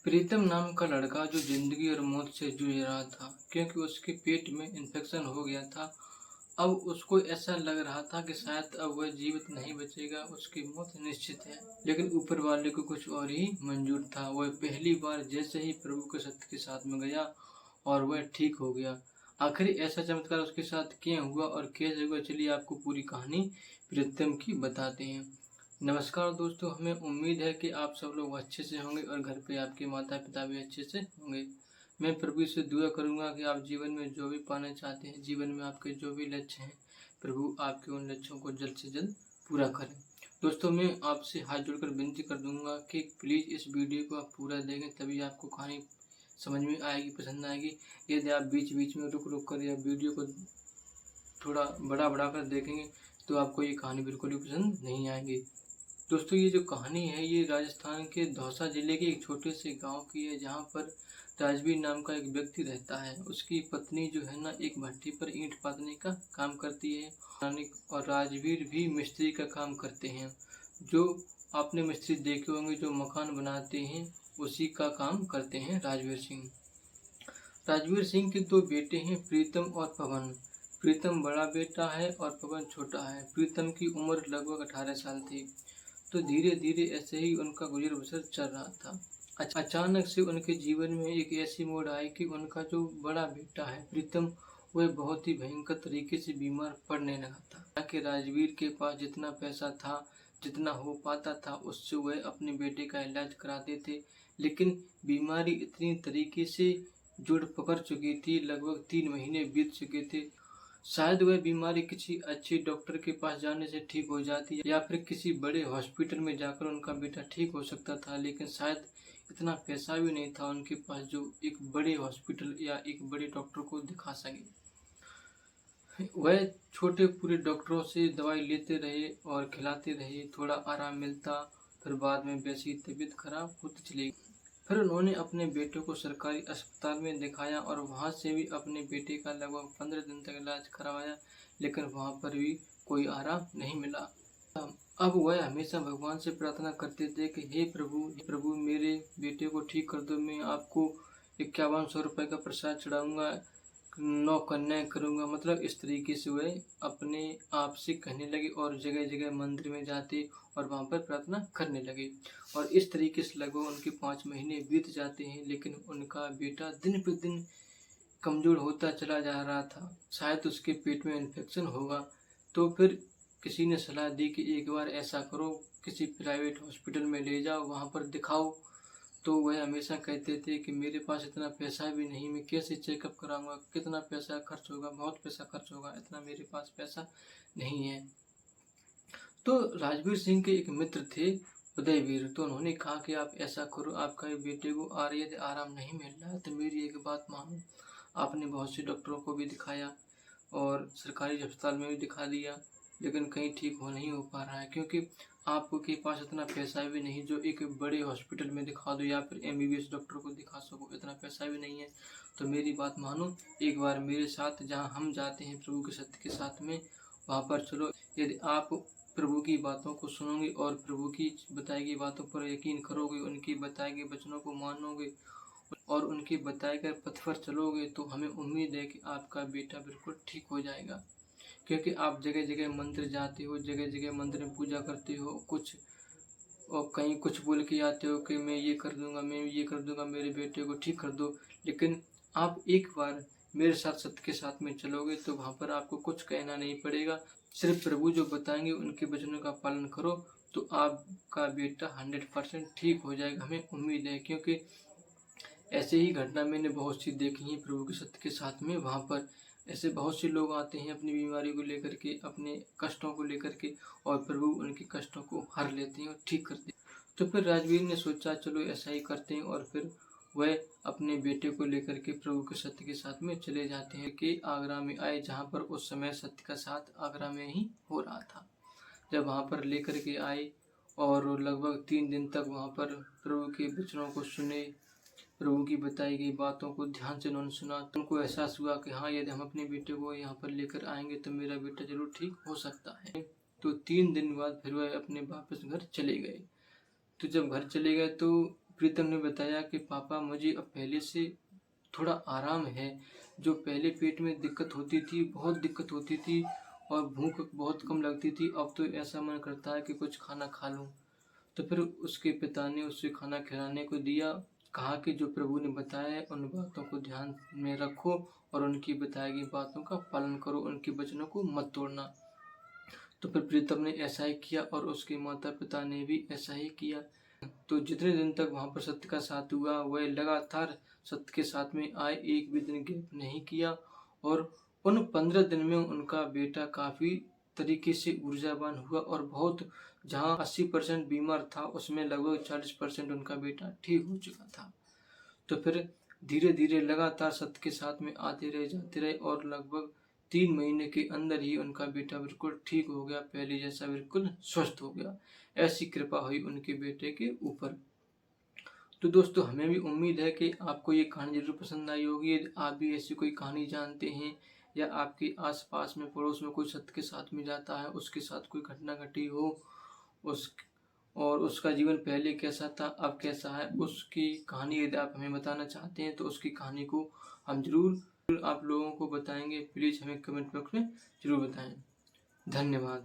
प्रीतम नाम का लड़का जो जिंदगी और मौत से जूझ रहा था क्योंकि उसके पेट में इन्फेक्शन हो गया था। अब उसको ऐसा लग रहा था कि शायद अब वह जीवित नहीं बचेगा, उसकी मौत निश्चित है। लेकिन ऊपर वाले को कुछ और ही मंजूर था। वह पहली बार जैसे ही प्रभु के सत्य के साथ में गया और वह ठीक हो गया। आखिर ऐसा चमत्कार उसके साथ क्यों हुआ और कैसे हुआ, चलिए आपको पूरी कहानी प्रीतम की बताते हैं। नमस्कार दोस्तों, हमें उम्मीद है कि आप सब लोग अच्छे से होंगे और घर पे आपके माता पिता भी अच्छे से होंगे। मैं प्रभु से दुआ करूंगा कि आप जीवन में जो भी पाना चाहते हैं, जीवन में आपके जो भी लक्ष्य हैं, प्रभु आपके उन लक्ष्यों को जल्द से जल्द पूरा करें। दोस्तों, मैं आपसे हाथ जोड़कर विनती कर दूंगा कि प्लीज़ इस वीडियो को आप पूरा देखें, तभी आपको कहानी समझ में आएगी, पसंद आएगी। यदि आप बीच बीच में रुक रुक कर या वीडियो को थोड़ा बड़ा बड़ा कर देखेंगे तो आपको ये कहानी बिल्कुल भी पसंद नहीं आएगी। दोस्तों, ये जो कहानी है ये राजस्थान के दौसा जिले के एक छोटे से गांव की है, जहां पर राजवीर नाम का एक व्यक्ति रहता है। उसकी पत्नी जो है ना, एक भट्टी पर ईंट पाथने का काम करती है और राजवीर भी मिस्त्री का काम करते हैं। जो आपने मिस्त्री देखे होंगे जो मकान बनाते हैं, उसी का काम करते हैं राजवीर सिंह। राजवीर सिंह के दो बेटे हैं, प्रीतम और पवन। प्रीतम बड़ा बेटा है और पवन छोटा है। प्रीतम की उम्र लगभग 18 साल थी। तो धीरे धीरे ऐसे ही उनका गुजर बसर चल रहा था। अचानक से उनके जीवन में एक ऐसी मोड़ आई कि उनका जो बड़ा बेटा है प्रीतम, वह बहुत ही भयंकर तरीके से बीमार पड़ने लगा था। ताकि राजवीर के पास जितना पैसा था, जितना हो पाता था, उससे वह अपने बेटे का इलाज कराते थे। लेकिन बीमारी इतनी तरीके से जड़ पकड़ चुकी थी, लगभग 3 महीने बीत चुके थे। शायद वह बीमारी किसी अच्छे डॉक्टर के पास जाने से ठीक हो जाती या फिर किसी बड़े हॉस्पिटल में जाकर उनका बेटा ठीक हो सकता था, लेकिन शायद इतना पैसा भी नहीं था उनके पास जो एक बड़े हॉस्पिटल या एक बड़े डॉक्टर को दिखा सके। वह छोटे पूरे डॉक्टरों से दवाई लेते रहे और खिलाते रहे, थोड़ा आराम मिलता, फिर बाद में वैसी तबीयत खराब होती चली गई। फिर उन्होंने अपने बेटे को सरकारी अस्पताल में दिखाया और वहां से भी अपने बेटे का लगभग 15 दिन तक इलाज करवाया, लेकिन वहां पर भी कोई आराम नहीं मिला। अब वह हमेशा भगवान से प्रार्थना करते थे कि हे प्रभु मेरे बेटे को ठीक कर दो, मैं आपको 5100 रुपये का प्रसाद चढ़ाऊंगा, 9 कन्याएं करूंगा। मतलब इस तरीके से वह अपने आप से कहने लगे और जगह जगह मंदिर में जाते और वहां पर प्रार्थना करने लगे। और इस तरीके से लगभग उनके 5 महीने बीत जाते हैं, लेकिन उनका बेटा दिन प्रतिदिन कमजोर होता चला जा रहा था। शायद उसके पेट में इन्फेक्शन होगा। तो फिर किसी ने सलाह दी कि एक बार ऐसा करो, किसी प्राइवेट हॉस्पिटल में ले जाओ, वहां पर दिखाओ। तो वह हमेशा कहते थे कि मेरे पास इतना पैसा भी नहीं, मैं कैसे चेकअप कराऊंगा, कितना पैसा खर्च होगा, बहुत पैसा खर्च होगा, इतना मेरे पास पैसा नहीं है। तो राजवीर सिंह के एक मित्र थे, उदयवीर। तो उन्होंने कहा कि आप ऐसा करो, आपका बेटे को यदि आराम नहीं मिल रहा है तो मेरी एक बात मानो। आपने बहुत से डॉक्टरों को भी दिखाया और सरकारी अस्पताल में भी दिखा दिया, लेकिन कहीं ठीक नहीं हो पा रहा है, क्योंकि आपके पास इतना पैसा भी नहीं जो एक बड़े हॉस्पिटल में दिखा दो या फिर एमबीबीएस डॉक्टर को दिखा सको, इतना पैसा भी नहीं है। तो मेरी बात मानो, एक बार मेरे साथ जहाँ हम जाते हैं प्रभु के सत्य के साथ में, वहाँ पर चलो। यदि आप प्रभु की बातों को सुनोगे और प्रभु की बताई गई बातों पर यकीन करोगे, उनकी बताए गए वचनों को मानोगे और उनके बताए गए पथ पर चलोगे, तो हमें उम्मीद है कि आपका बेटा बिल्कुल ठीक हो जाएगा। क्योंकि आप जगह जगह मंदिर जाते हो, जगह जगह मंदिर में पूजा करते हो, कुछ और कहीं कुछ बोल के आते हो कि मैं ये कर दूंगा, मैं ये कर दूंगा, मेरे बेटे को ठीक कर दो। लेकिन आप एक बार मेरे साथ सत्य के साथ में चलोगे तो वहाँ पर आपको कुछ कहना नहीं पड़ेगा। सिर्फ प्रभु जो बताएंगे उनके वचनों का पालन करो तो आपका बेटा 100% ठीक हो जाएगा, हमें उम्मीद है। क्योंकि ऐसे ही घटना मैंने बहुत सी देखी है प्रभु के सत्य के साथ में। वहाँ पर ऐसे बहुत से लोग आते हैं अपनी बीमारी को लेकर के, अपने कष्टों को लेकर के, और प्रभु उनके कष्टों को हर लेते हैं और ठीक करते हैं। तो फिर राजवीर ने सोचा चलो ऐसा ही करते हैं, और फिर वह अपने बेटे को लेकर के प्रभु के सत्य के साथ में चले जाते हैं कि आगरा में आए, जहाँ पर उस समय सत्य का साथ आगरा में ही हो रहा था। जब वहाँ पर लेकर के आए और लगभग 3 दिन तक वहाँ पर प्रभु के वचनों को सुने, प्रभु की बताई गई बातों को ध्यान से उन्होंने सुना, तो उनको एहसास हुआ कि हाँ, यदि हम अपने बेटे को यहाँ पर लेकर आएंगे तो मेरा बेटा जरूर ठीक हो सकता है। तो 3 दिन बाद फिर वह अपने वापस घर चले गए। तो जब घर चले गए तो प्रीतम ने बताया कि पापा मुझे अब पहले से थोड़ा आराम है। जो पहले पेट में दिक्कत होती थी, बहुत दिक्कत होती थी और भूख बहुत कम लगती थी, अब तो ऐसा मन करता है कि कुछ खाना खा लूँ। तो फिर उसके पिता ने उसे खाना खिलाने को दिया। कहा कि जो प्रभु ने बताया है उन बातों को ध्यान में रखो और उनकी बताई गई बातों का पालन करो, उनके वचनों को मत तोड़ना। तो फिर प्रीतम ने ऐसा ही किया और उसके माता पिता ने भी ऐसा ही किया। तो जितने दिन तक वहाँ पर सत्य का साथ हुआ, वह लगातार सत्य के साथ में आए, एक भी दिन गैप नहीं किया। और उन 15 दिन में उनका बेटा काफ़ी तरीके से ऊर्जावान हुआ और बहुत, जहाँ 80% बीमार था उसमें लगभग 40% उनका बेटा ठीक हो चुका था। तो फिर धीरे धीरे लगातार सत्य के साथ में आते रहे, जाते रहे और लगभग 3 महीने के अंदर ही उनका बेटा बिल्कुल ठीक हो गया, पहले जैसा बिल्कुल स्वस्थ हो गया। ऐसी कृपा हुई उनके बेटे के ऊपर। तो दोस्तों, हमें भी उम्मीद है कि आपको ये कहानी जरूर पसंद आई होगी। यदि आप भी ऐसी कोई कहानी जानते हैं या आपके आसपास में पड़ोस में कोई सत्य के साथ में जाता है, उसके साथ कोई घटना घटी हो, उस और उसका जीवन पहले कैसा था, अब कैसा है, उसकी कहानी यदि आप हमें बताना चाहते हैं तो उसकी कहानी को हम जरूर आप लोगों को बताएंगे। प्लीज़ हमें कमेंट बॉक्स में जरूर बताएं। धन्यवाद।